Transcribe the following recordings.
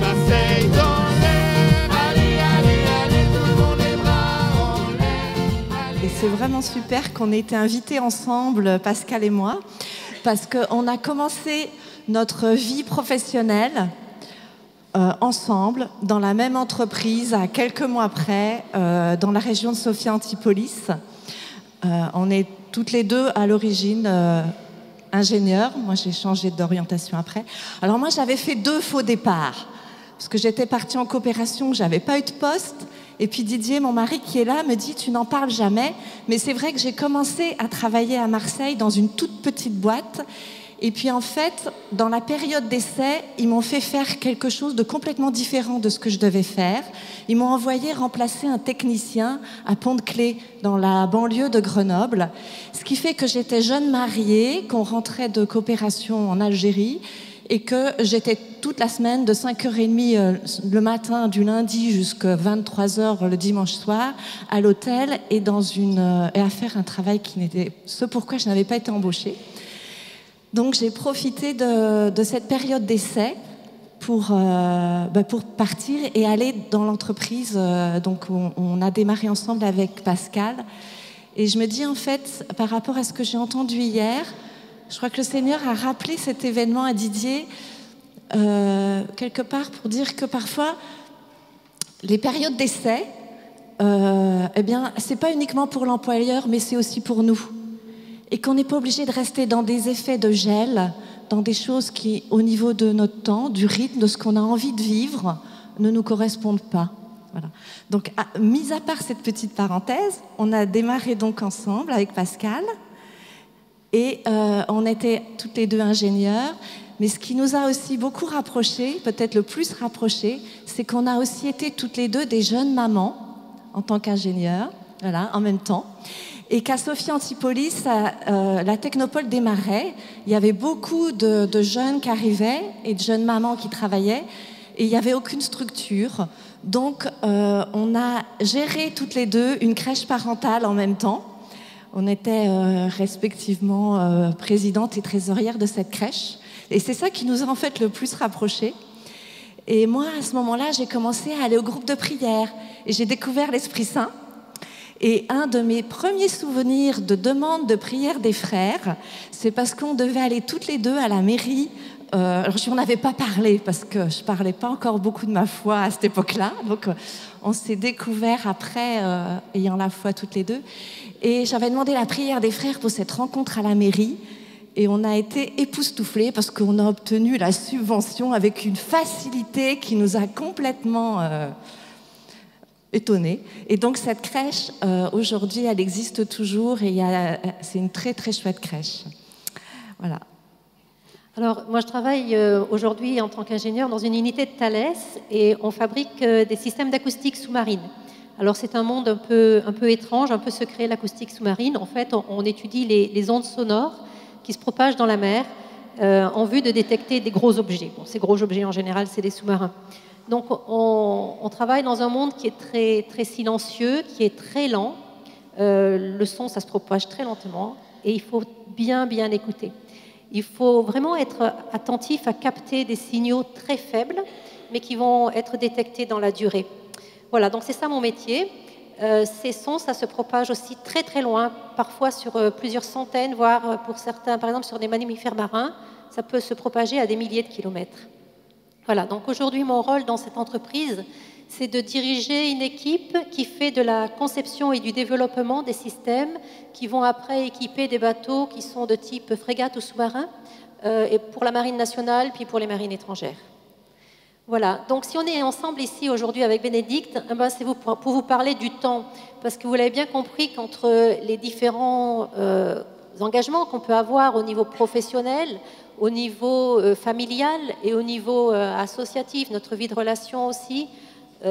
Marseille dans l'air. Allez, allez, allez, tout le monde les bras en l'air. Et c'est vraiment super qu'on ait été invités ensemble, Pascal et moi, parce qu'on a commencé notre vie professionnelle ensemble, dans la même entreprise, à quelques mois près, dans la région de Sophia Antipolis. On est toutes les deux à l'origine ingénieurs. Moi, j'ai changé d'orientation après. Alors moi, j'avais fait 2 faux départs, parce que j'étais partie en coopération, j'avais pas eu de poste. Et puis Didier, mon mari qui est là, me dit « Tu n'en parles jamais ». Mais c'est vrai que j'ai commencé à travailler à Marseille dans une toute petite boîte. Et puis en fait, dans la période d'essai, ils m'ont fait faire quelque chose de complètement différent de ce que je devais faire. Ils m'ont envoyé remplacer un technicien à Pont-de-Clé, dans la banlieue de Grenoble. Ce qui fait que j'étais jeune mariée, qu'on rentrait de coopération en Algérie, et que j'étais toute la semaine de 5h30 le matin du lundi jusqu'à 23h le dimanche soir à l'hôtel et à faire un travail qui n'était ce pourquoi je n'avais pas été embauchée. Donc j'ai profité de cette période d'essai pour partir et aller dans l'entreprise. Donc on a démarré ensemble avec Pascal. Et je me dis en fait, par rapport à ce que j'ai entendu hier, je crois que le Seigneur a rappelé cet événement à Didier quelque part pour dire que parfois les périodes d'essai, eh bien, c'est pas uniquement pour l'employeur, mais c'est aussi pour nous. Et qu'on n'est pas obligé de rester dans des effets de gel, dans des choses qui, au niveau de notre temps, du rythme, de ce qu'on a envie de vivre, ne nous correspondent pas. Voilà. Donc, mis à part cette petite parenthèse, on a démarré donc ensemble avec Pascal et on était toutes les 2 ingénieurs. Mais ce qui nous a aussi beaucoup rapprochés, peut-être le plus rapprochés, c'est qu'on a aussi été toutes les 2 des jeunes mamans en tant qu'ingénieurs, voilà, en même temps. Et qu'à Sophia Antipolis, la Technopole démarrait. Il y avait beaucoup de jeunes qui arrivaient et de jeunes mamans qui travaillaient. Et il n'y avait aucune structure. Donc, on a géré toutes les 2 une crèche parentale en même temps. On était respectivement présidente et trésorière de cette crèche. Et c'est ça qui nous a en fait le plus rapprochés. Et moi, à ce moment-là, j'ai commencé à aller au groupe de prière. Et j'ai découvert l'Esprit Saint. Et un de mes premiers souvenirs de demande de prière des frères, c'est parce qu'on devait aller toutes les 2 à la mairie. Alors, je n'en avais pas parlé parce que je ne parlais pas encore beaucoup de ma foi à cette époque-là. Donc, on s'est découvert après, ayant la foi toutes les 2. Et j'avais demandé la prière des frères pour cette rencontre à la mairie. Et on a été époustouflés parce qu'on a obtenu la subvention avec une facilité qui nous a complètement étonnés. Et donc cette crèche, aujourd'hui, elle existe toujours et c'est une très très chouette crèche. Voilà. Alors, moi, je travaille aujourd'hui en tant qu'ingénieur dans une unité de Thales et on fabrique des systèmes d'acoustique sous-marine. Alors, c'est un monde un peu étrange, un peu secret, l'acoustique sous-marine. En fait, on étudie les ondes sonores qui se propagent dans la mer en vue de détecter des gros objets. Bon, ces gros objets, en général, c'est des sous-marins. Donc, on travaille dans un monde qui est très, très silencieux, qui est très lent. Le son, ça se propage très lentement et il faut bien, bien écouter. Il faut vraiment être attentif à capter des signaux très faibles, mais qui vont être détectés dans la durée. Voilà, donc c'est ça mon métier. Ces sons, ça se propage aussi très très loin, parfois sur plusieurs centaines, voire pour certains, par exemple sur des mammifères marins, ça peut se propager à des milliers de kilomètres. Voilà, donc aujourd'hui mon rôle dans cette entreprise, c'est de diriger une équipe qui fait de la conception et du développement des systèmes qui vont après équiper des bateaux qui sont de type frégate ou sous-marin, et pour la marine nationale, puis pour les marines étrangères. Voilà, donc si on est ensemble ici aujourd'hui avec Bénédicte, c'est pour vous parler du temps, parce que vous l'avez bien compris qu'entre les différents engagements qu'on peut avoir au niveau professionnel, au niveau familial et au niveau associatif, notre vie de relation aussi,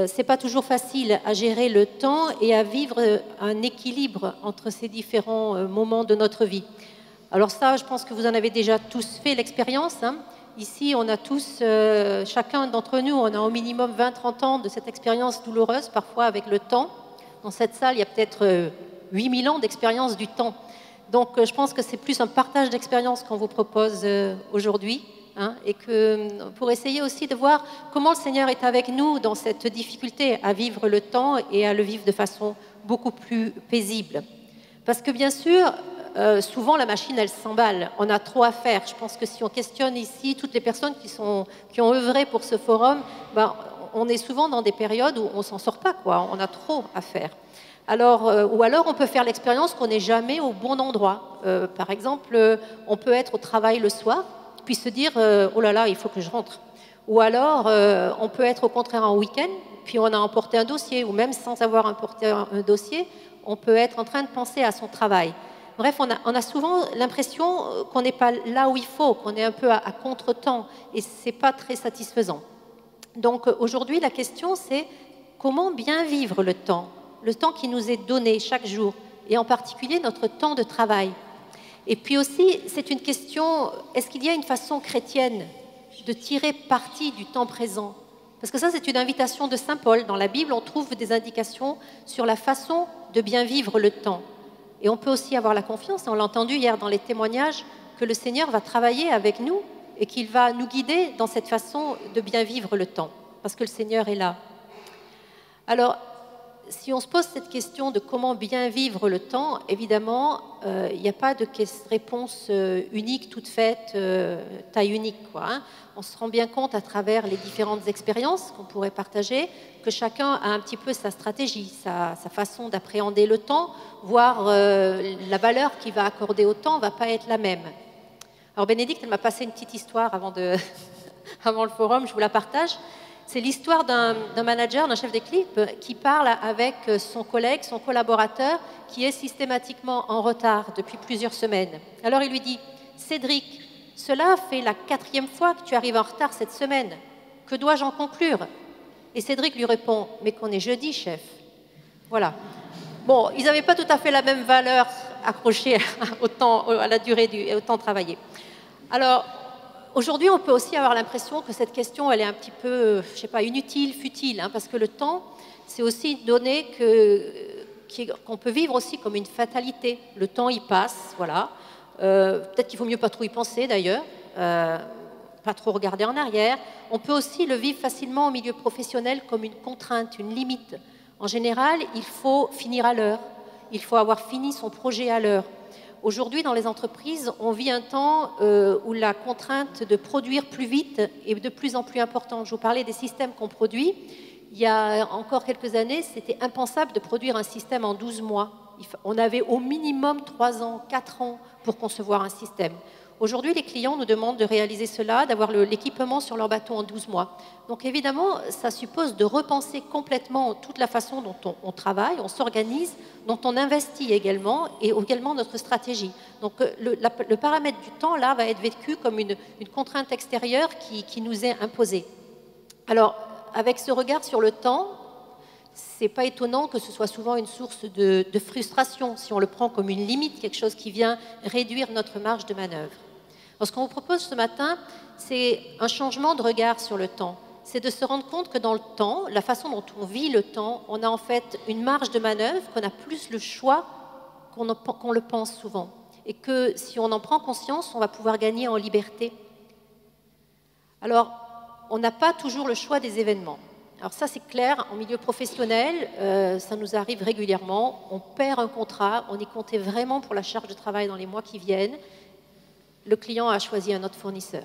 c'est pas toujours facile à gérer le temps et à vivre un équilibre entre ces différents moments de notre vie. Alors ça, je pense que vous en avez déjà tous fait l'expérience, hein. Ici, on a tous, chacun d'entre nous, on a au minimum 20-30 ans de cette expérience douloureuse, parfois avec le temps. Dans cette salle, il y a peut-être 8000 ans d'expérience du temps. Donc, je pense que c'est plus un partage d'expérience qu'on vous propose aujourd'hui hein, et que, pour essayer aussi de voir comment le Seigneur est avec nous dans cette difficulté à vivre le temps et à le vivre de façon beaucoup plus paisible. Parce que bien sûr, souvent la machine, elle s'emballe. On a trop à faire. Je pense que si on questionne ici toutes les personnes qui ont œuvré pour ce forum, ben, on est souvent dans des périodes où on ne s'en sort pas, quoi. On a trop à faire. Alors, ou alors on peut faire l'expérience qu'on n'est jamais au bon endroit. Par exemple, on peut être au travail le soir, puis se dire oh là là, il faut que je rentre. Ou alors, on peut être au contraire en week-end, puis on a emporté un dossier, ou même sans avoir emporté un dossier, on peut être en train de penser à son travail. Bref, on a souvent l'impression qu'on n'est pas là où il faut, qu'on est un peu à contre-temps, et ce n'est pas très satisfaisant. Donc aujourd'hui, la question, c'est comment bien vivre le temps qui nous est donné chaque jour, et en particulier notre temps de travail. Et puis aussi, c'est une question, est-ce qu'il y a une façon chrétienne de tirer parti du temps présent? Parce que ça, c'est une invitation de Saint Paul. Dans la Bible, on trouve des indications sur la façon de bien vivre le temps. Et on peut aussi avoir la confiance, on l'a entendu hier dans les témoignages, que le Seigneur va travailler avec nous et qu'il va nous guider dans cette façon de bien vivre le temps, parce que le Seigneur est là. Alors, si on se pose cette question de comment bien vivre le temps, évidemment, il n'y a pas de réponse unique, toute faite, taille unique, quoi, hein. On se rend bien compte à travers les différentes expériences qu'on pourrait partager que chacun a un petit peu sa stratégie, sa façon d'appréhender le temps, voire la valeur qu'il va accorder au temps ne va pas être la même. Alors Bénédicte, elle m'a passé une petite histoire avant le forum, je vous la partage. C'est l'histoire d'un manager, d'un chef d'équipe qui parle avec son collègue, son collaborateur, qui est systématiquement en retard depuis plusieurs semaines. Alors il lui dit « Cédric, cela fait la 4e fois que tu arrives en retard cette semaine. Que dois-je en conclure ?» Et Cédric lui répond « Mais qu'on est jeudi, chef. » Voilà. Bon, ils n'avaient pas tout à fait la même valeur accrochée au temps, à la durée et au temps travaillé. Alors, aujourd'hui, on peut aussi avoir l'impression que cette question, elle est un petit peu, je sais pas, inutile, futile, hein, parce que le temps, c'est aussi une donnée qu'on peut vivre aussi comme une fatalité. Le temps, il passe, voilà. Peut-être qu'il vaut mieux pas trop y penser, d'ailleurs, pas trop regarder en arrière. On peut aussi le vivre facilement au milieu professionnel comme une contrainte, une limite. En général, il faut finir à l'heure. Il faut avoir fini son projet à l'heure. Aujourd'hui, dans les entreprises, on vit un temps où la contrainte de produire plus vite est de plus en plus importante. Je vous parlais des systèmes qu'on produit. Il y a encore quelques années, c'était impensable de produire un système en 12 mois. On avait au minimum 3 ans, 4 ans pour concevoir un système. Aujourd'hui, les clients nous demandent de réaliser cela, d'avoir l'équipement sur leur bateau en 12 mois. Donc évidemment, ça suppose de repenser complètement toute la façon dont on travaille, on s'organise, dont on investit également, et également notre stratégie. Donc le paramètre du temps, là, va être vécu comme une contrainte extérieure qui nous est imposée. Alors, avec ce regard sur le temps, c'est pas étonnant que ce soit souvent une source de frustration, si on le prend comme une limite, quelque chose qui vient réduire notre marge de manœuvre. Alors, ce qu'on vous propose ce matin, c'est un changement de regard sur le temps. C'est de se rendre compte que dans le temps, la façon dont on vit le temps, on a en fait une marge de manœuvre, qu'on a plus le choix qu'on le pense souvent. Et que si on en prend conscience, on va pouvoir gagner en liberté. Alors, on n'a pas toujours le choix des événements. Alors ça, c'est clair, en milieu professionnel, ça nous arrive régulièrement. On perd un contrat, on y comptait vraiment pour la charge de travail dans les mois qui viennent. Le client a choisi un autre fournisseur.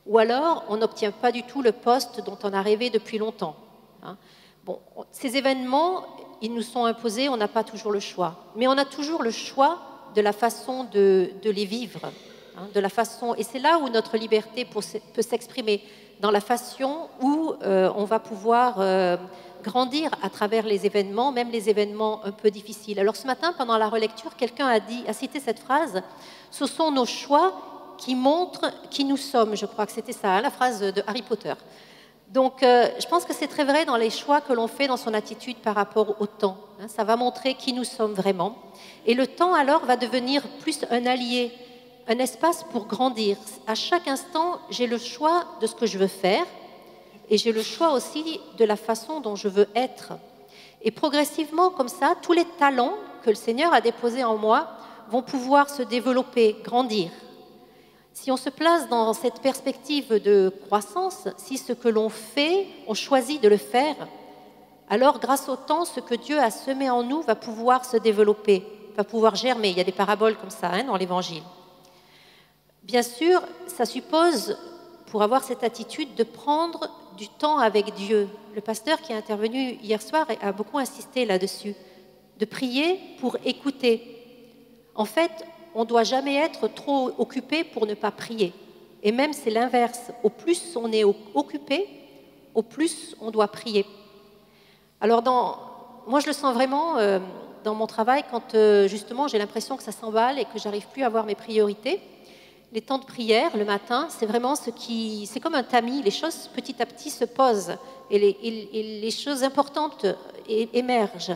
Ou alors, on n'obtient pas du tout le poste dont on a rêvé depuis longtemps. Hein. Bon, ces événements, ils nous sont imposés, on n'a pas toujours le choix. Mais on a toujours le choix de la façon de les vivre. Hein, de la façon, et c'est là où notre liberté peut s'exprimer, dans la façon où on va pouvoir grandir à travers les événements, même les événements un peu difficiles. Alors ce matin, pendant la relecture, quelqu'un a cité cette phrase « Ce sont nos choix qui montrent qui nous sommes ». Je crois que c'était ça, hein, la phrase de Harry Potter. Donc je pense que c'est très vrai dans les choix que l'on fait dans son attitude par rapport au temps. Hein, ça va montrer qui nous sommes vraiment. Et le temps alors va devenir plus un allié, un espace pour grandir. À chaque instant, j'ai le choix de ce que je veux faire et j'ai le choix aussi de la façon dont je veux être. Et progressivement, comme ça, tous les talents que le Seigneur a déposés en moi vont pouvoir se développer, grandir. Si on se place dans cette perspective de croissance, si ce que l'on fait, on choisit de le faire, alors grâce au temps, ce que Dieu a semé en nous va pouvoir se développer, va pouvoir germer. Il y a des paraboles comme ça dans l'Évangile. Bien sûr, ça suppose, pour avoir cette attitude, de prendre du temps avec Dieu. Le pasteur qui est intervenu hier soir a beaucoup insisté là-dessus, de prier pour écouter. En fait, on ne doit jamais être trop occupé pour ne pas prier. Et même c'est l'inverse. Au plus on est occupé, au plus on doit prier. Alors moi je le sens vraiment dans mon travail quand justement j'ai l'impression que ça s'emballe et que j'arrive plus à avoir mes priorités. Les temps de prière le matin, c'est vraiment c'est comme un tamis. Les choses petit à petit se posent et les choses importantes émergent.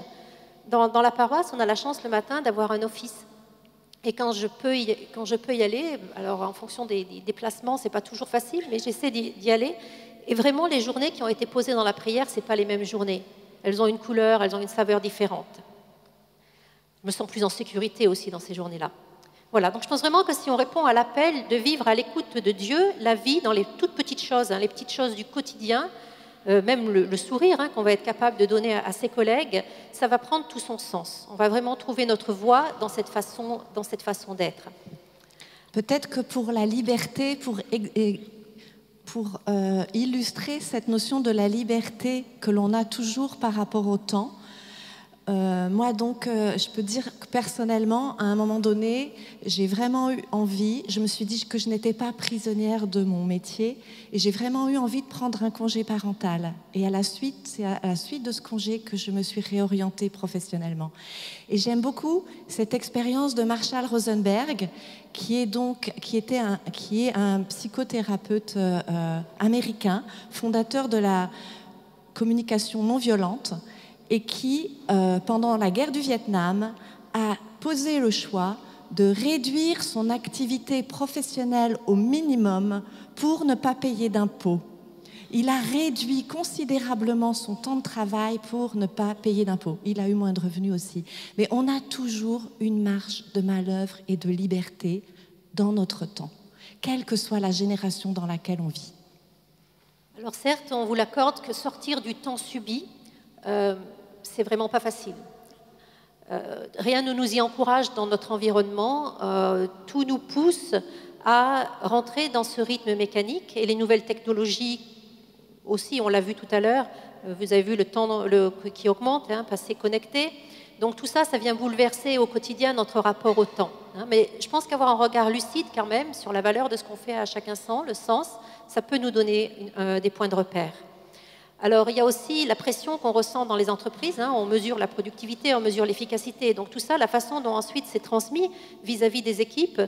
Dans la paroisse, on a la chance le matin d'avoir un office. Et quand je peux y aller, alors en fonction des déplacements, c'est pas toujours facile, mais j'essaie d'y aller. Et vraiment, les journées qui ont été posées dans la prière, c'est pas les mêmes journées. Elles ont une couleur, elles ont une saveur différente. Je me sens plus en sécurité aussi dans ces journées-là. Voilà, donc je pense vraiment que si on répond à l'appel de vivre à l'écoute de Dieu, la vie dans les toutes petites choses, les petites choses du quotidien, même le sourire qu'on va être capable de donner à ses collègues, ça va prendre tout son sens. On va vraiment trouver notre voie dans cette façon d'être. Peut-être que pour la liberté, pour illustrer cette notion de la liberté que l'on a toujours par rapport au temps, moi donc, je peux dire que personnellement, à un moment donné, j'ai vraiment eu envie, je me suis dit que je n'étais pas prisonnière de mon métier et j'ai vraiment eu envie de prendre un congé parental. Et c'est à la suite de ce congé que je me suis réorientée professionnellement. Et j'aime beaucoup cette expérience de Marshall Rosenberg, qui est un psychothérapeute américain, fondateur de la communication non violente, et qui, pendant la guerre du Vietnam, a posé le choix de réduire son activité professionnelle au minimum pour ne pas payer d'impôts. Il a réduit considérablement son temps de travail pour ne pas payer d'impôts. Il a eu moins de revenus aussi. Mais on a toujours une marge de manœuvre et de liberté dans notre temps, quelle que soit la génération dans laquelle on vit. Alors certes, on vous l'accorde que sortir du temps subi, c'est vraiment pas facile. Rien ne nous y encourage dans notre environnement. Tout nous pousse à rentrer dans ce rythme mécanique et les nouvelles technologies aussi, on l'a vu tout à l'heure, vous avez vu le temps qui augmente, passer connecté. Donc tout ça, ça vient bouleverser au quotidien notre rapport au temps. Mais je pense qu'avoir un regard lucide quand même sur la valeur de ce qu'on fait à chaque instant, le sens, ça peut nous donner des points de repère. Alors, il y a aussi la pression qu'on ressent dans les entreprises. On mesure la productivité, on mesure l'efficacité. Donc, tout ça, la façon dont ensuite c'est transmis vis-à-vis des équipes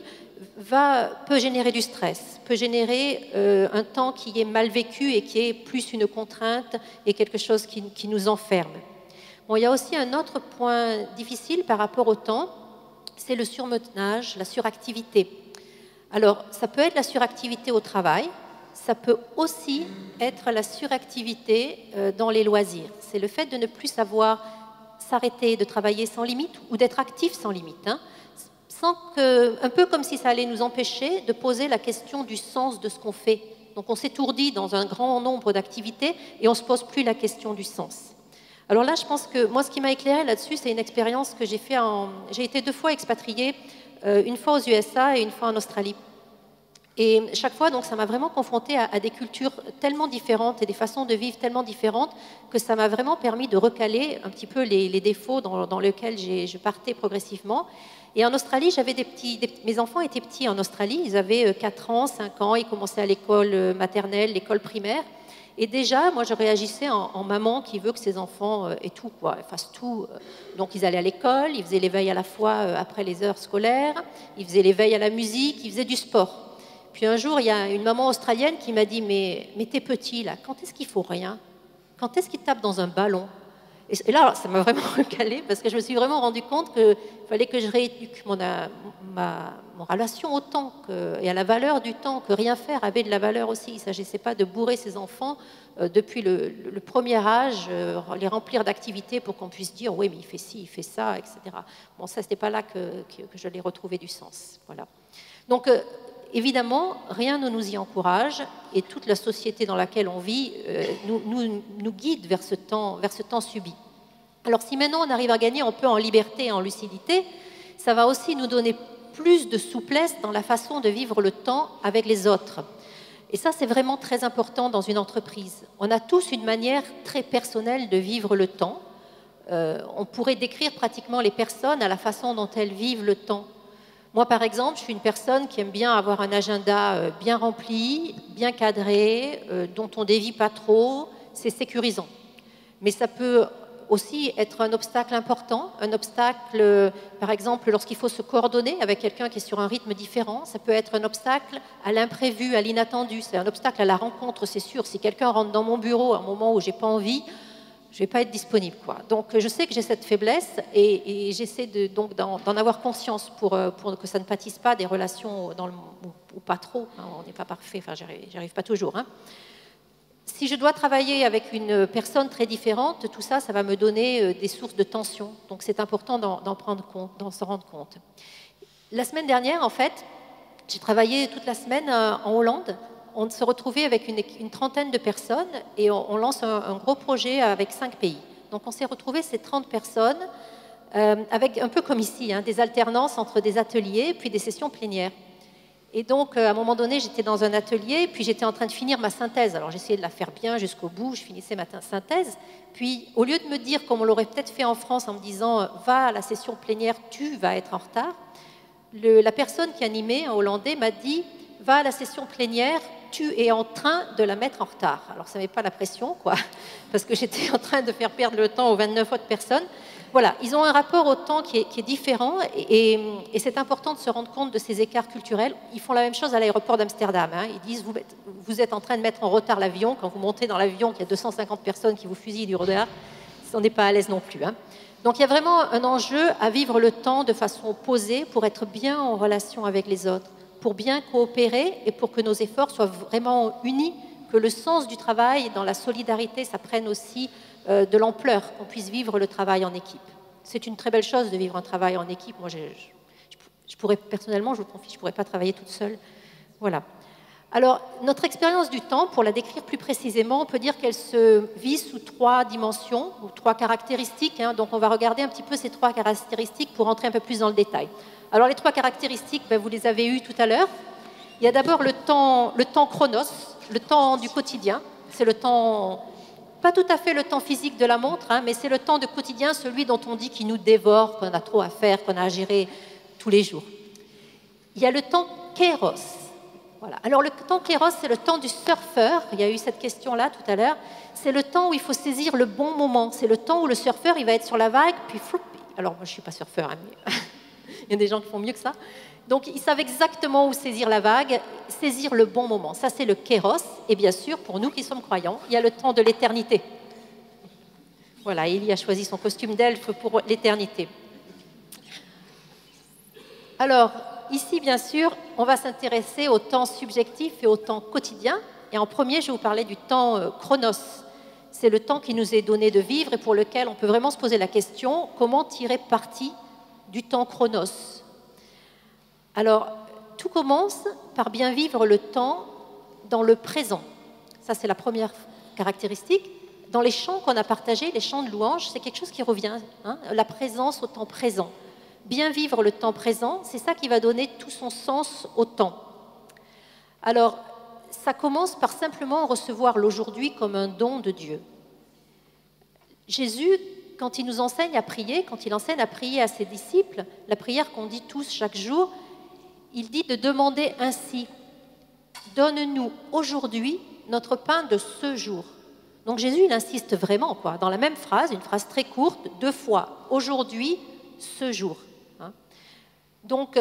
peut générer du stress, peut générer un temps qui est mal vécu et qui est plus une contrainte et quelque chose qui nous enferme. Bon, il y a aussi un autre point difficile par rapport au temps, c'est le surmenage, la suractivité. Alors, ça peut être la suractivité au travail. Ça peut aussi être la suractivité dans les loisirs. C'est le fait de ne plus savoir s'arrêter, de travailler sans limite ou d'être actif sans limite. Un peu comme si ça allait nous empêcher de poser la question du sens de ce qu'on fait. Donc on s'étourdit dans un grand nombre d'activités et on ne se pose plus la question du sens. Alors là, je pense que moi, ce qui m'a éclairé là-dessus, c'est une expérience que j'ai fait J'ai été 2 fois expatriée, une fois aux USA et une fois en Australie. Et chaque fois, donc, ça m'a vraiment confrontée à des cultures tellement différentes et des façons de vivre tellement différentes que ça m'a vraiment permis de recaler un petit peu les défauts dans lesquels je partais progressivement. Et en Australie, mes enfants étaient petits en Australie, ils avaient 4 ans, 5 ans, ils commençaient à l'école maternelle, l'école primaire. Et déjà, moi, je réagissais en maman qui veut que ses enfants fassent tout. Donc, ils allaient à l'école, ils faisaient l'éveil à la fois après les heures scolaires, ils faisaient l'éveil à la musique, ils faisaient du sport. Puis un jour, il y a une maman australienne qui m'a dit « Mais t'es petit, là, quand est-ce qu'il faut rien? Quand est-ce qu'il tape dans un ballon ?» Et là, ça m'a vraiment recalé parce que je me suis vraiment rendu compte qu'il fallait que je rééduque mon relation au temps et à la valeur du temps, que rien faire avait de la valeur aussi. Il ne s'agissait pas de bourrer ses enfants depuis le premier âge, les remplir d'activités pour qu'on puisse dire « Oui, mais il fait ci, il fait ça, etc. » Bon, ça, ce n'était pas là que je l'ai retrouvé du sens. Voilà. Donc, évidemment, rien ne nous y encourage et toute la société dans laquelle on vit nous guide vers ce temps subi. Alors si maintenant on arrive à gagner un peu en liberté et en lucidité, ça va aussi nous donner plus de souplesse dans la façon de vivre le temps avec les autres. Et ça, c'est vraiment très important dans une entreprise. On a tous une manière très personnelle de vivre le temps. On pourrait décrire pratiquement les personnes à la façon dont elles vivent le temps. Moi, par exemple, je suis une personne qui aime bien avoir un agenda bien rempli, bien cadré, dont on ne dévie pas trop. C'est sécurisant. Mais ça peut aussi être un obstacle important, un obstacle, par exemple, lorsqu'il faut se coordonner avec quelqu'un qui est sur un rythme différent. Ça peut être un obstacle à l'imprévu, à l'inattendu. C'est un obstacle à la rencontre, c'est sûr. Si quelqu'un rentre dans mon bureau à un moment où je n'ai pas envie, je ne vais pas être disponible, quoi. Donc, je sais que j'ai cette faiblesse et j'essaie donc d'en avoir conscience pour que ça ne pâtisse pas des relations ou pas trop. Hein, on n'est pas parfait, enfin, j'y arrive pas toujours. Hein. Si je dois travailler avec une personne très différente, tout ça, ça va me donner des sources de tension. Donc, c'est important d'en prendre compte, d'en se rendre compte. La semaine dernière, en fait, j'ai travaillé toute la semaine en Hollande. On se retrouvait avec une trentaine de personnes et on lance un gros projet avec 5 pays. Donc, on s'est retrouvés, ces 30 personnes, avec un peu comme ici, hein, des alternances entre des ateliers puis des sessions plénières. Et donc, à un moment donné, j'étais dans un atelier, puis j'étais en train de finir ma synthèse. Alors, j'essayais de la faire bien jusqu'au bout, je finissais ma synthèse. Puis, au lieu de me dire, comme on l'aurait peut-être fait en France, en me disant « va à la session plénière, tu vas être en retard », la personne qui animait, un Hollandais, m'a dit « va à la session plénière, tu es en train de la mettre en retard ». Alors, ça ne met pas la pression, quoi, parce que j'étais en train de faire perdre le temps aux 29 autres personnes. Voilà, ils ont un rapport au temps qui est différent et c'est important de se rendre compte de ces écarts culturels. Ils font la même chose à l'aéroport d'Amsterdam. Hein. Ils disent, vous êtes en train de mettre en retard l'avion. Quand vous montez dans l'avion, qu'il y a 250 personnes qui vous fusillent du regard, on n'est pas à l'aise non plus. Hein. Donc il y a vraiment un enjeu à vivre le temps de façon posée pour être bien en relation avec les autres, pour bien coopérer et pour que nos efforts soient vraiment unis, que le sens du travail dans la solidarité, ça prenne aussi de l'ampleur, qu'on puisse vivre le travail en équipe. C'est une très belle chose de vivre un travail en équipe. Moi, je pourrais, personnellement, je vous confie, je ne pourrais pas travailler toute seule. Voilà. Alors, notre expérience du temps, pour la décrire plus précisément, on peut dire qu'elle se vit sous 3 dimensions, ou 3 caractéristiques. Hein. Donc, on va regarder un petit peu ces 3 caractéristiques pour rentrer un peu plus dans le détail. Alors, les 3 caractéristiques, vous les avez eues tout à l'heure. Il y a d'abord le temps chronos, le temps du quotidien. C'est le temps... Pas tout à fait le temps physique de la montre, hein, mais c'est le temps de quotidien, celui dont on dit qu'il nous dévore, qu'on a trop à faire, qu'on a à gérer tous les jours. Il y a le temps kéros. Voilà. Alors le temps kéros, c'est le temps du surfeur. Il y a eu cette question-là tout à l'heure. C'est le temps où il faut saisir le bon moment. C'est le temps où le surfeur, il va être sur la vague, puis floup. Alors moi, je ne suis pas surfeur, hein, mais il y a des gens qui font mieux que ça. Donc, ils savent exactement où saisir la vague, saisir le bon moment. Ça, c'est le kéros. Et bien sûr, pour nous qui sommes croyants, il y a le temps de l'éternité. Voilà, Élie a choisi son costume d'elfe pour l'éternité. Alors, ici, bien sûr, on va s'intéresser au temps subjectif et au temps quotidien. Et en premier, je vais vous parler du temps chronos. C'est le temps qui nous est donné de vivre et pour lequel on peut vraiment se poser la question, comment tirer parti du temps chronos ? Alors, tout commence par bien vivre le temps dans le présent. Ça, c'est la première caractéristique. Dans les chants qu'on a partagés, les chants de louange, c'est quelque chose qui revient, hein, la présence au temps présent. Bien vivre le temps présent, c'est ça qui va donner tout son sens au temps. Alors, ça commence par simplement recevoir l'aujourd'hui comme un don de Dieu. Jésus, quand il nous enseigne à prier, quand il enseigne à prier à ses disciples, la prière qu'on dit tous chaque jour, il dit de demander ainsi « Donne-nous aujourd'hui notre pain de ce jour ». Donc Jésus, il insiste vraiment, quoi, dans la même phrase, une phrase très courte, 2 fois « Aujourd'hui, ce jour hein ». Donc,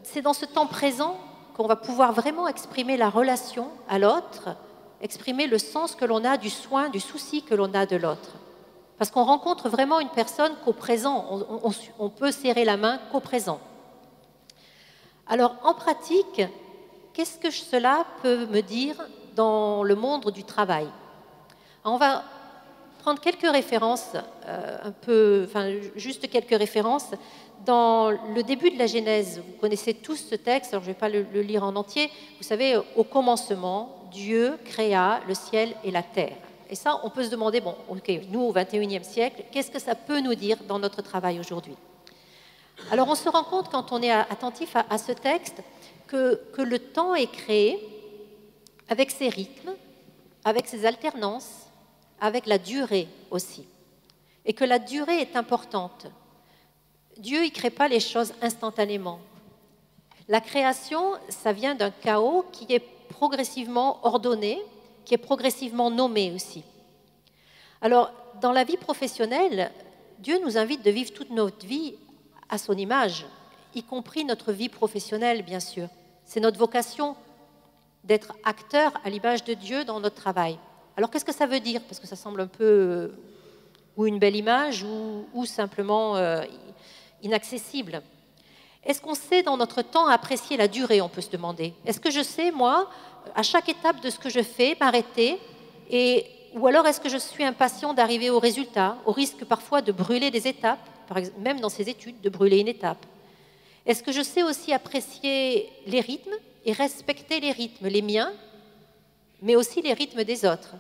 c'est dans ce temps présent qu'on va pouvoir vraiment exprimer la relation à l'autre, exprimer le sens que l'on a du soin, du souci que l'on a de l'autre. Parce qu'on rencontre vraiment une personne qu'au présent, on peut serrer la main qu'au présent. Alors, en pratique, qu'est-ce que cela peut me dire dans le monde du travail ? On va prendre quelques références, juste quelques références. Dans le début de la Genèse, vous connaissez tous ce texte, alors je ne vais pas le lire en entier. Vous savez, au commencement, Dieu créa le ciel et la terre. Et ça, on peut se demander, bon, ok, nous au XXIe siècle, qu'est-ce que ça peut nous dire dans notre travail aujourd'hui? Alors on se rend compte, quand on est attentif à ce texte, que le temps est créé avec ses rythmes, avec ses alternances, avec la durée aussi. Et que la durée est importante. Dieu, il ne crée pas les choses instantanément. La création, ça vient d'un chaos qui est progressivement ordonné, qui est progressivement nommé aussi. Alors, dans la vie professionnelle, Dieu nous invite de vivre toute notre vie à son image, y compris notre vie professionnelle, bien sûr. C'est notre vocation d'être acteur à l'image de Dieu dans notre travail. Alors, qu'est-ce que ça veut dire? Parce que ça semble un peu ou une belle image ou simplement inaccessible. Est-ce qu'on sait dans notre temps apprécier la durée, on peut se demander? Est-ce que je sais, moi, à chaque étape de ce que je fais, m'arrêter ou alors est-ce que je suis impatient d'arriver au résultat, au risque parfois de brûler des étapes, par exemple, même dans ces études, de brûler une étape? Est-ce que je sais aussi apprécier les rythmes et respecter les rythmes, les miens, mais aussi les rythmes des autres?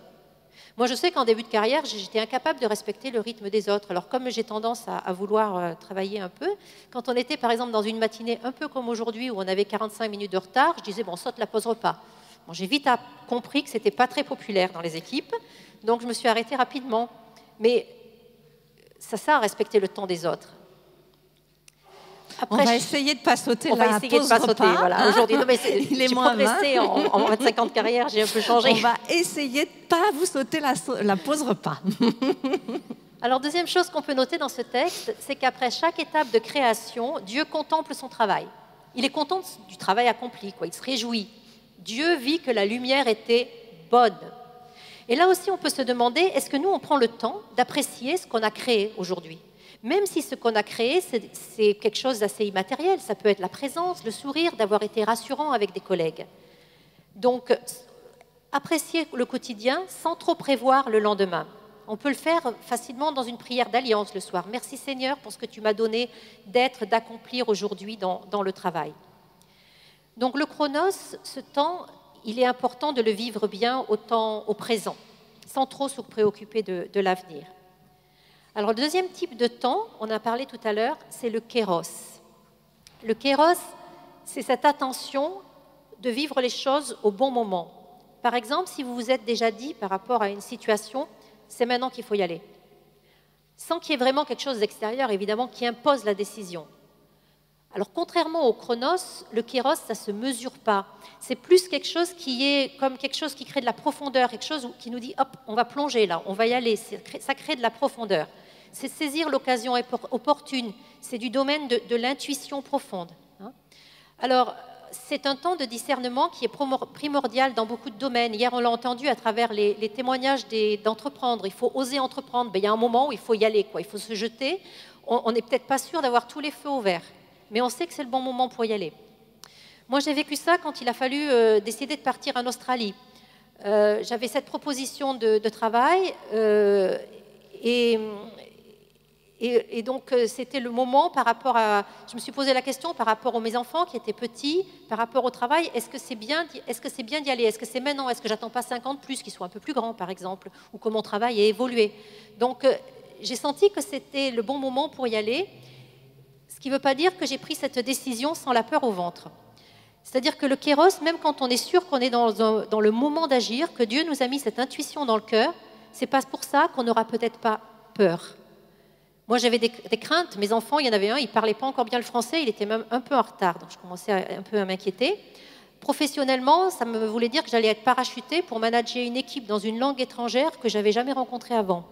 Moi, je sais qu'en début de carrière, j'étais incapable de respecter le rythme des autres. Alors, comme j'ai tendance à vouloir travailler un peu, quand on était, par exemple, dans une matinée un peu comme aujourd'hui, où on avait 45 minutes de retard, je disais, bon, on saute la pause repas. Bon, j'ai vite compris que ce n'était pas très populaire dans les équipes, donc je me suis arrêtée rapidement. Mais ça sert à respecter le temps des autres. Après, on va essayer de ne pas sauter la pause repas. On va essayer de ne pas sauter, voilà. Aujourd'hui, non, mais il est j'ai moins progressé en 25 ans de carrière, j'ai un peu changé. On va essayer de ne pas vous sauter la pause repas. Alors, deuxième chose qu'on peut noter dans ce texte, c'est qu'après chaque étape de création, Dieu contemple son travail. Il est content du travail accompli, quoi. Il se réjouit. Dieu vit que la lumière était bonne. Et là aussi, on peut se demander, est-ce que nous, on prend le temps d'apprécier ce qu'on a créé aujourd'hui? Même si ce qu'on a créé, c'est quelque chose d'assez immatériel. Ça peut être la présence, le sourire, d'avoir été rassurant avec des collègues. Donc, apprécier le quotidien sans trop prévoir le lendemain. On peut le faire facilement dans une prière d'alliance le soir. Merci Seigneur pour ce que tu m'as donné d'être, d'accomplir aujourd'hui dans le travail. Donc le chronos, ce temps, il est important de le vivre bien au présent, sans trop se préoccuper de l'avenir. Alors, le deuxième type de temps, on a parlé tout à l'heure, c'est le kéros. Le kéros, c'est cette attention de vivre les choses au bon moment. Par exemple, si vous vous êtes déjà dit par rapport à une situation, c'est maintenant qu'il faut y aller. Sans qu'il y ait vraiment quelque chose d'extérieur, évidemment, qui impose la décision. Alors, contrairement au chronos, le kéros, ça ne se mesure pas. C'est plus quelque chose qui est comme quelque chose qui crée de la profondeur, quelque chose qui nous dit, hop, on va plonger là, on va y aller. Ça crée de la profondeur. C'est saisir l'occasion opportune. C'est du domaine de l'intuition profonde. Alors, c'est un temps de discernement qui est primordial dans beaucoup de domaines. Hier, on l'a entendu à travers les témoignages d'entrepreneurs. Il faut oser entreprendre. Il y a un moment où il faut y aller, quoi. Il faut se jeter. On n'est peut-être pas sûr d'avoir tous les feux au vert, mais on sait que c'est le bon moment pour y aller. Moi, j'ai vécu ça quand il a fallu décider de partir en Australie. J'avais cette proposition de travail et donc, c'était le moment par rapport à... Je me suis posé la question par rapport à mes enfants qui étaient petits, par rapport au travail, est-ce que c'est bien d'y aller? Est-ce que c'est maintenant? Est-ce que j'attends pas 5 ans de plus, qu'ils soient un peu plus grands, par exemple, ou que mon travail ait évolué? Donc, j'ai senti que c'était le bon moment pour y aller, ce qui ne veut pas dire que j'ai pris cette décision sans la peur au ventre. C'est-à-dire que le kéros, même quand on est sûr qu'on est dans le moment d'agir, que Dieu nous a mis cette intuition dans le cœur, c'est pas pour ça qu'on n'aura peut-être pas peur. Moi, j'avais des craintes. Mes enfants, il y en avait un, il ne parlait pas encore bien le français, il était même un peu en retard, donc je commençais un peu à m'inquiéter. Professionnellement, ça me voulait dire que j'allais être parachutée pour manager une équipe dans une langue étrangère que je n'avais jamais rencontrée avant.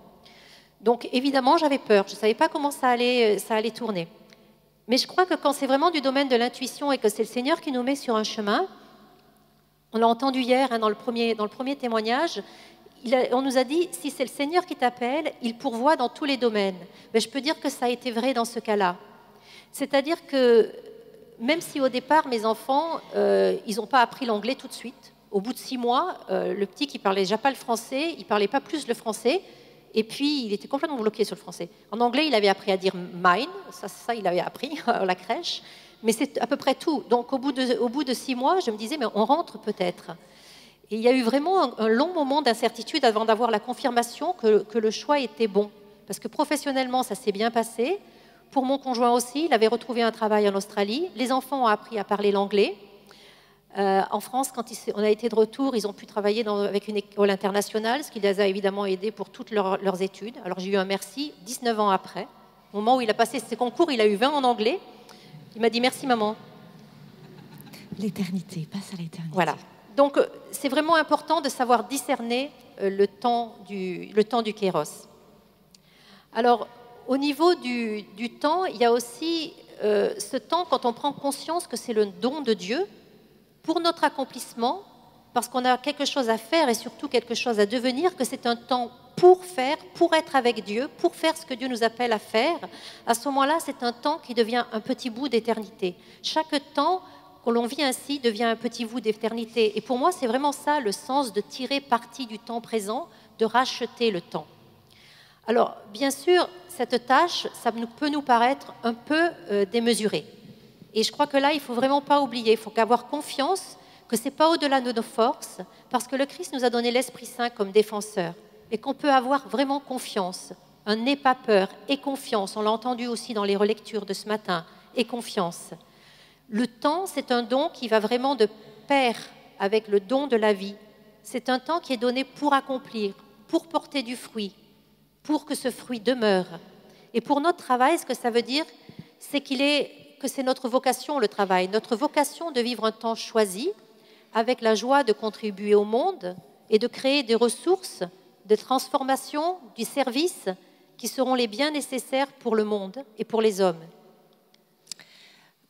Donc, évidemment, j'avais peur. Je ne savais pas comment ça allait tourner. Mais je crois que quand c'est vraiment du domaine de l'intuition et que c'est le Seigneur qui nous met sur un chemin, on l'a entendu hier dans le premier témoignage, on nous a dit, si c'est le Seigneur qui t'appelle, il pourvoit dans tous les domaines. Mais je peux dire que ça a été vrai dans ce cas-là. C'est-à-dire que même si au départ, mes enfants, ils n'ont pas appris l'anglais tout de suite, au bout de 6 mois, le petit qui parlait déjà pas le français, il parlait pas plus le français, Et puis, il était complètement bloqué sur le français. En anglais, il avait appris à dire mine, ça il avait appris à la crèche, mais c'est à peu près tout. Donc, au bout de 6 mois, je me disais, mais on rentre peut-être. Et il y a eu vraiment un long moment d'incertitude avant d'avoir la confirmation que le choix était bon. Parce que professionnellement, ça s'est bien passé. Pour mon conjoint aussi, il avait retrouvé un travail en Australie. Les enfants ont appris à parler l'anglais. En France, quand on a été de retour, ils ont pu travailler avec une école internationale, ce qui les a évidemment aidés pour toutes leurs études. Alors j'ai eu un merci 19 ans après. Au moment où il a passé ses concours, il a eu 20 en anglais. Il m'a dit merci maman. L'éternité, passe à l'éternité. Voilà. Donc c'est vraiment important de savoir discerner le temps du Kairos. Alors au niveau du temps, il y a aussi ce temps quand on prend conscience que c'est le don de Dieu pour notre accomplissement, parce qu'on a quelque chose à faire et surtout quelque chose à devenir, que c'est un temps pour faire, pour être avec Dieu, pour faire ce que Dieu nous appelle à faire. À ce moment-là, c'est un temps qui devient un petit bout d'éternité. Chaque temps que l'on vit ainsi devient un petit bout d'éternité. Et pour moi, c'est vraiment ça le sens de tirer parti du temps présent, de racheter le temps. Alors, bien sûr, cette tâche, ça peut nous paraître un peu démesuré. Et je crois que là, il ne faut vraiment pas oublier, il faut avoir confiance que ce n'est pas au-delà de nos forces, parce que le Christ nous a donné l'Esprit Saint comme défenseur, et qu'on peut avoir vraiment confiance, un n'aie pas peur et confiance, on l'a entendu aussi dans les relectures de ce matin, et confiance. Le temps, c'est un don qui va vraiment de pair avec le don de la vie. C'est un temps qui est donné pour accomplir, pour porter du fruit, pour que ce fruit demeure. Et pour notre travail, ce que ça veut dire, c'est que c'est notre vocation, le travail, notre vocation de vivre un temps choisi, avec la joie de contribuer au monde et de créer des ressources, de transformation, du service qui seront les biens nécessaires pour le monde et pour les hommes.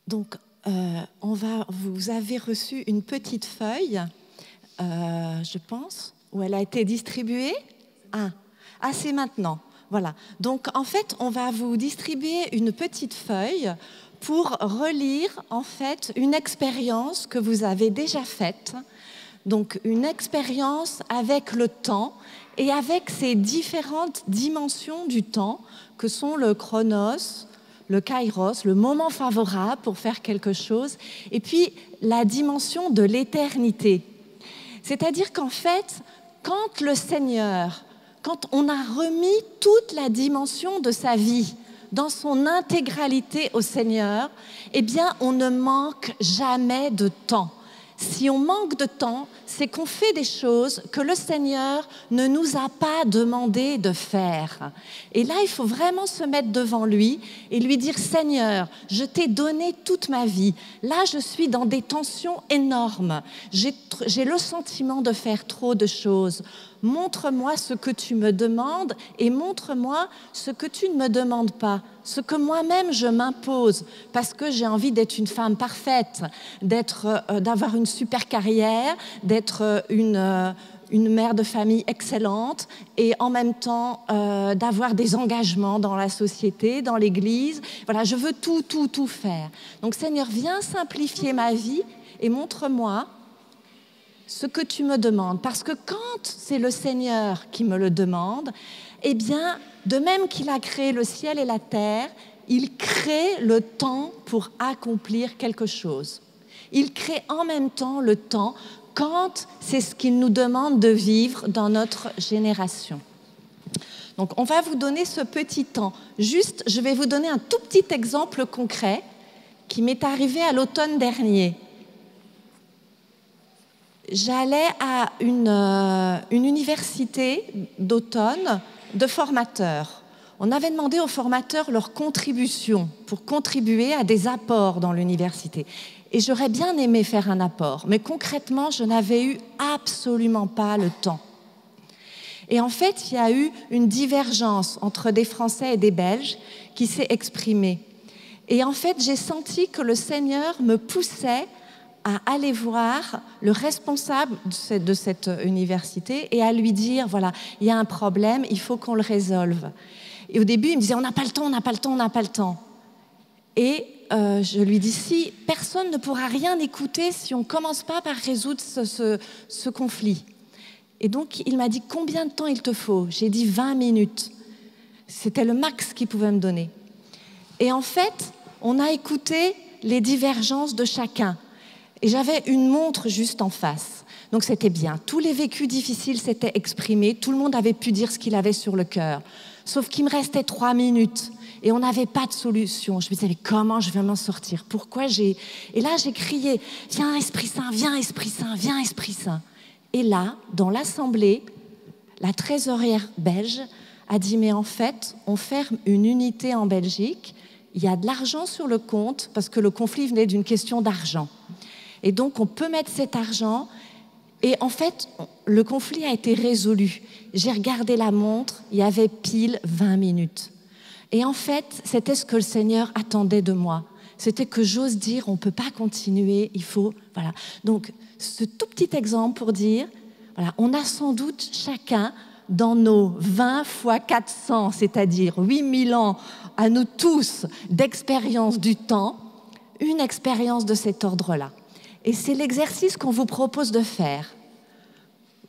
Donc, vous avez reçu une petite feuille, je pense, où elle a été distribuée. Ah, c'est maintenant. Voilà. Donc, en fait, on va vous distribuer une petite feuille pour relire, en fait, une expérience que vous avez déjà faite. Donc, une expérience avec le temps et avec ces différentes dimensions du temps que sont le chronos, le kairos, le moment favorable pour faire quelque chose, et puis la dimension de l'éternité. C'est-à-dire qu'en fait, quand le Seigneur, quand on a remis toute la dimension de sa vie dans son intégralité au Seigneur, eh bien, on ne manque jamais de temps. Si on manque de temps, c'est qu'on fait des choses que le Seigneur ne nous a pas demandé de faire. Et là, il faut vraiment se mettre devant lui et lui dire « Seigneur, je t'ai donné toute ma vie. Là, je suis dans des tensions énormes. J'ai le sentiment de faire trop de choses. Montre-moi ce que tu me demandes et montre-moi ce que tu ne me demandes pas, ce que moi-même je m'impose, parce que j'ai envie d'être une femme parfaite, d'avoir une super carrière, d'être une mère de famille excellente et en même temps d'avoir des engagements dans la société, dans l'Église. Voilà, je veux tout faire. Donc Seigneur, viens simplifier ma vie et montre-moi ce que tu me demandes. Parce que quand c'est le Seigneur qui me le demande, eh bien, de même qu'il a créé le ciel et la terre, il crée le temps pour accomplir quelque chose. Il crée en même temps le temps quand c'est ce qu'il nous demande de vivre dans notre génération. Donc, on va vous donner ce petit temps. Juste, je vais vous donner un tout petit exemple concret qui m'est arrivé à l'automne dernier. J'allais à une université d'automne de formateurs. On avait demandé aux formateurs leur contribution pour contribuer à des apports dans l'université. Et j'aurais bien aimé faire un apport, mais concrètement, je n'avais eu absolument pas le temps. Et en fait, il y a eu une divergence entre des Français et des Belges qui s'est exprimée. Et en fait, j'ai senti que le Seigneur me poussait à aller voir le responsable de cette université et à lui dire, voilà, il y a un problème, il faut qu'on le résolve. Et au début, il me disait, on n'a pas le temps, on n'a pas le temps, on n'a pas le temps. Et je lui dis, si personne ne pourra rien écouter si on ne commence pas par résoudre ce conflit. Et donc, il m'a dit, combien de temps il te faut? J'ai dit 20 minutes. C'était le max qu'il pouvait me donner. Et en fait, on a écouté les divergences de chacun. Et j'avais une montre juste en face. Donc c'était bien. Tous les vécus difficiles s'étaient exprimés. Tout le monde avait pu dire ce qu'il avait sur le cœur. Sauf qu'il me restait 3 minutes. Et on n'avait pas de solution. Je me disais, mais comment je vais m'en sortir? Pourquoi j'ai... Et là, j'ai crié, viens Esprit Saint, viens Esprit Saint, viens Esprit Saint. Et là, dans l'assemblée, la trésorière belge a dit, mais en fait, on ferme une unité en Belgique. Il y a de l'argent sur le compte parce que le conflit venait d'une question d'argent. Et donc, on peut mettre cet argent. Et en fait, le conflit a été résolu. J'ai regardé la montre, il y avait pile 20 minutes. Et en fait, c'était ce que le Seigneur attendait de moi. C'était que j'ose dire, on ne peut pas continuer, il faut... Voilà. Donc, ce tout petit exemple pour dire, voilà, on a sans doute chacun dans nos 20 fois 400, c'est-à-dire 8000 ans à nous tous d'expérience du temps, une expérience de cet ordre-là. Et c'est l'exercice qu'on vous propose de faire.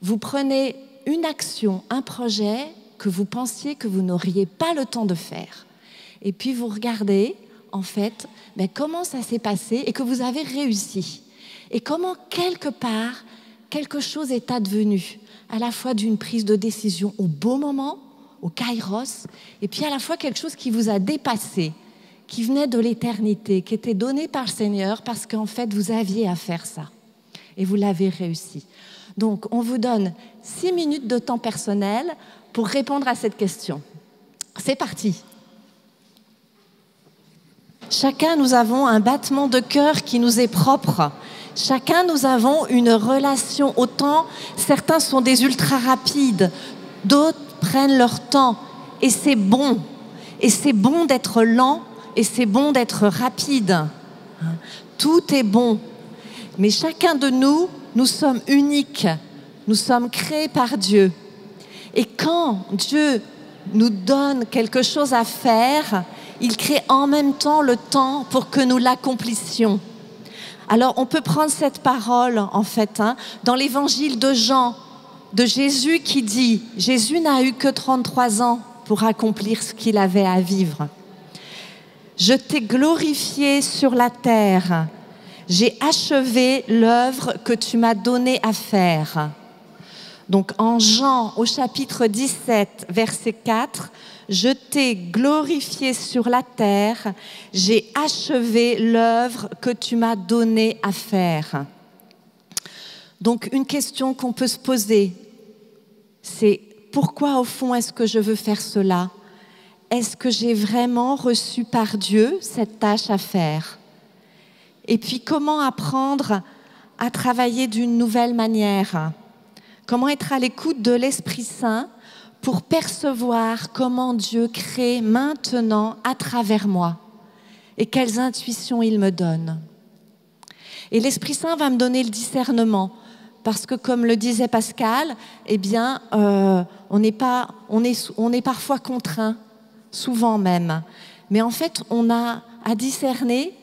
Vous prenez une action, un projet que vous pensiez que vous n'auriez pas le temps de faire. Et puis vous regardez, en fait, comment ça s'est passé et que vous avez réussi. Et comment, quelque part, quelque chose est advenu, à la fois d'une prise de décision au beau moment, au kairos, et puis à la fois quelque chose qui vous a dépassé, qui venait de l'éternité, qui était donné par le Seigneur parce qu'en fait, vous aviez à faire ça. Et vous l'avez réussi. Donc, on vous donne 6 minutes de temps personnel pour répondre à cette question. C'est parti. Chacun, nous avons un battement de cœur qui nous est propre. Chacun, nous avons une relation au temps. Certains sont des ultra rapides, d'autres prennent leur temps. Et c'est bon. Et c'est bon d'être lent. Et c'est bon d'être rapide. Tout est bon. Mais chacun de nous, nous sommes uniques. Nous sommes créés par Dieu. Et quand Dieu nous donne quelque chose à faire, il crée en même temps le temps pour que nous l'accomplissions. Alors, on peut prendre cette parole, en fait, dans l'évangile de Jean, de Jésus qui dit, Jésus n'a eu que 33 ans pour accomplir ce qu'il avait à vivre. Je t'ai glorifié sur la terre. J'ai achevé l'œuvre que tu m'as donné à faire. Donc en Jean, au chapitre 17, verset 4, je t'ai glorifié sur la terre. J'ai achevé l'œuvre que tu m'as donné à faire. Donc une question qu'on peut se poser, c'est pourquoi au fond est-ce que je veux faire cela ? Est-ce que j'ai vraiment reçu par Dieu cette tâche à faire? Et puis, comment apprendre à travailler d'une nouvelle manière? Comment être à l'écoute de l'Esprit Saint pour percevoir comment Dieu crée maintenant à travers moi et quelles intuitions il me donne? Et l'Esprit Saint va me donner le discernement parce que, comme le disait Pascal, eh bien, on est parfois contraint. Souvent même. Mais en fait, on a à discerner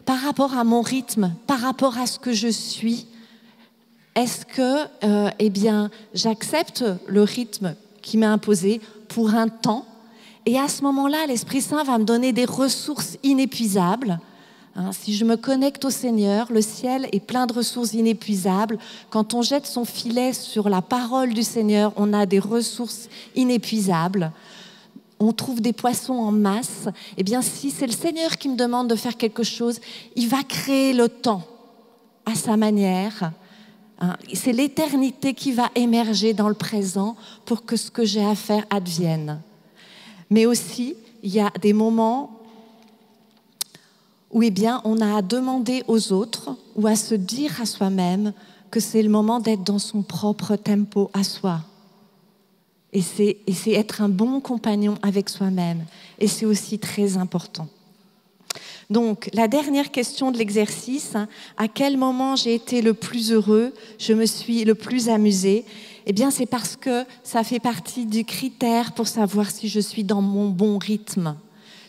par rapport à mon rythme, par rapport à ce que je suis. Est-ce que, j'accepte le rythme qui m'est imposé pour un temps? Et à ce moment-là, l'Esprit Saint va me donner des ressources inépuisables. Si je me connecte au Seigneur, le ciel est plein de ressources inépuisables. Quand on jette son filet sur la parole du Seigneur, on a des ressources inépuisables. On trouve des poissons en masse. Eh bien, si c'est le Seigneur qui me demande de faire quelque chose, il va créer le temps à sa manière. C'est l'éternité qui va émerger dans le présent pour que ce que j'ai à faire advienne. Mais aussi, il y a des moments où on a à demander aux autres ou à se dire à soi-même que c'est le moment d'être dans son propre tempo à soi. Et c'est être un bon compagnon avec soi-même. Et c'est aussi très important. Donc, la dernière question de l'exercice, à quel moment j'ai été le plus heureux, je me suis le plus amusée? Eh bien, c'est parce que ça fait partie du critère pour savoir si je suis dans mon bon rythme,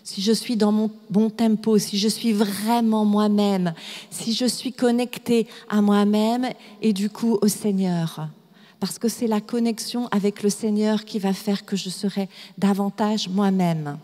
si je suis dans mon bon tempo, si je suis vraiment moi-même, si je suis connectée à moi-même et du coup au Seigneur. parce que c'est la connexion avec le Seigneur qui va faire que je serai davantage moi-même.